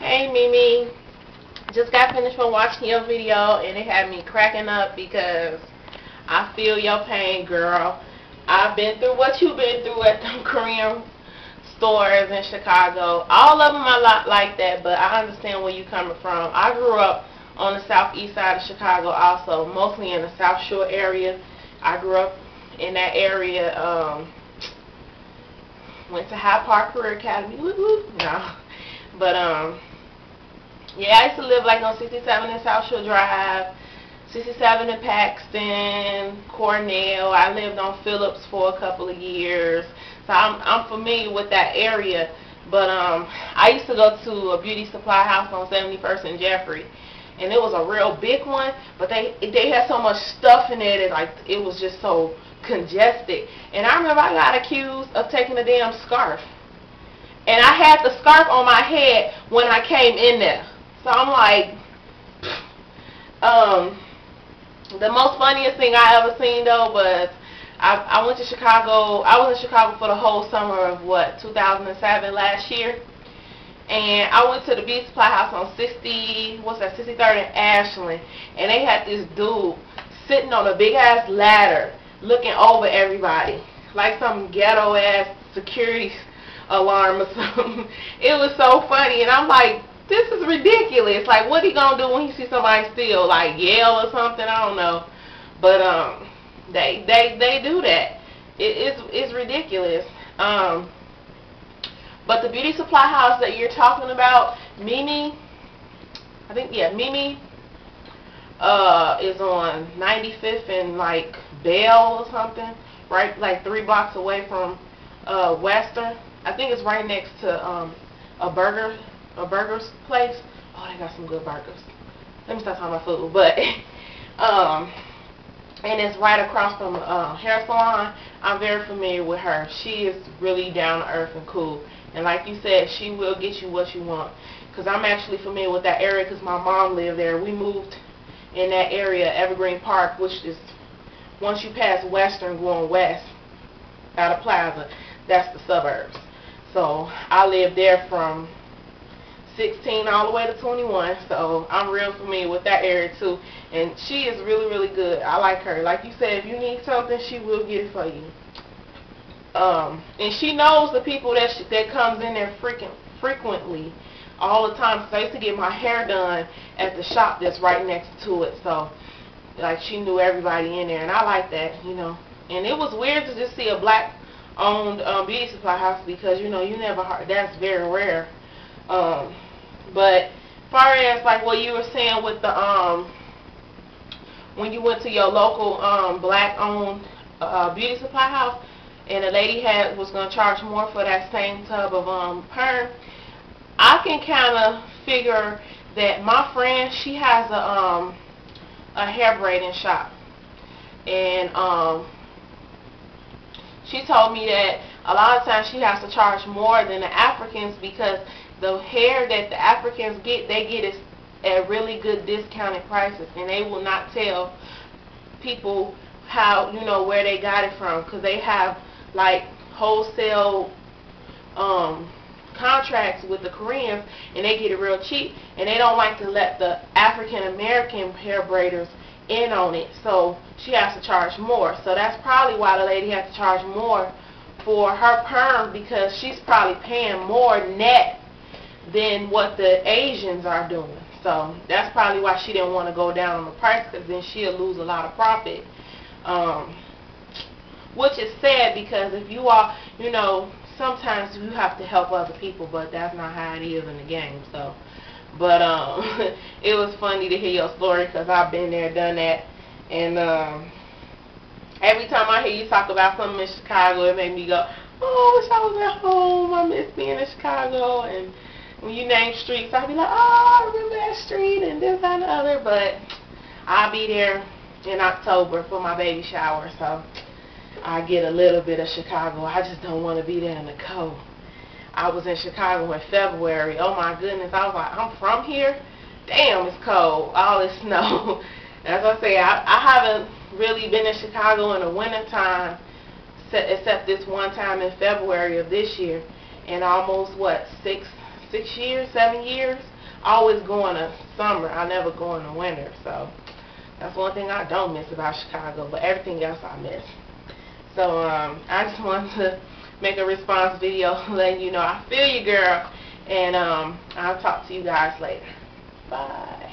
Hey Mimi, just got finished from watching your video and it had me cracking up because I feel your pain, girl. I've been through what you've been through at them Korean stores in Chicago. All of them are not like that, but I understand where you're coming from. I grew up on the southeast side of Chicago also, mostly in the South Shore area. I grew up in that area, went to High Park Career Academy, no. But, yeah, I used to live like on 67 in South Shore Drive, 67 in Paxton, Cornell. I lived on Phillips for a couple of years. So I'm familiar with that area. But I used to go to a beauty supply house on 71st and Jeffrey. And it was a real big one, but they had so much stuff in it, it was just so congested. And I remember I got accused of taking a damn scarf. And I had the scarf on my head when I came in there. So I'm like, the most funniest thing I ever seen though was I went to Chicago. I was in Chicago for the whole summer of 2007 last year. And I went to the beauty supply house on 63rd and Ashland. And they had this dude sitting on a big ass ladder looking over everybody. Like some ghetto ass security alarm or something. It was so funny. And I'm like, this is ridiculous. Like, what he gonna do when he sees somebody steal? Like, yell or something? I don't know. But they do that. It's ridiculous. But the beauty supply house that you're talking about, Mimi, I think, yeah, Mimi, is on 95th and like Bell or something, right, like 3 blocks away from Western. I think it's right next to a burger's place. Oh, they got some good burgers. Let me stop talking about food, but and it's right across from a hair salon. I'm very familiar with her. She is really down to earth and cool. And like you said, she will get you what you want. Because I'm actually familiar with that area because my mom lived there. We moved in that area, Evergreen Park, which is once you pass Western going west out of Plaza, that's the suburbs. So I lived there from 16 all the way to 21, so I'm real familiar with that area too. And she is really, really good. I like her. Like you said, if you need something, she will get it for you. And she knows the people that comes in there frequently, all the time. Because I used to get my hair done at the shop that's right next to it. So, like, she knew everybody in there, and I like that, you know. And it was weird to just see a black-owned beauty supply house because, you know, you never heard. That's very rare. But far as like what you were saying with the when you went to your local black-owned beauty supply house, and the lady was going to charge more for that same tub of perm, I can kind of figure that my friend, she has a hair braiding shop, and she told me that a lot of times she has to charge more than the Africans because the hair that the Africans get, they get it at really good discounted prices, and they will not tell people how, you know, where they got it from, because they have like wholesale contracts with the Koreans, and they get it real cheap, and they don't like to let the African American hair braiders in on it, so she has to charge more. So that's probably why the lady has to charge more for her perm, because she's probably paying more net than what the Asians are doing. So that's probably why she didn't want to go down on the price, because then she'll lose a lot of profit. Which is sad, because if you are, you know, sometimes you have to help other people, but that's not how it is in the game. So, but it was funny to hear your story, because I've been there, done that, and every time I hear you talk about something in Chicago, it made me go, oh, I wish I was at home. I miss being in Chicago. And when you name streets, I'll be like, oh, I remember that street and this and the other. But I'll be there in October for my baby shower, so I get a little bit of Chicago. I just don't want to be there in the cold. I was in Chicago in February. Oh my goodness. I was like, I'm from here? Damn, it's cold. All this snow. As I say, I haven't really been in Chicago in the wintertime except this one time in February of this year. And almost, what, 6 years, 7 years. I always go in the summer. I never go in the winter. So that's one thing I don't miss about Chicago, but everything else I miss. So I just wanted to make a response video letting you know I feel you, girl, and I'll talk to you guys later. Bye.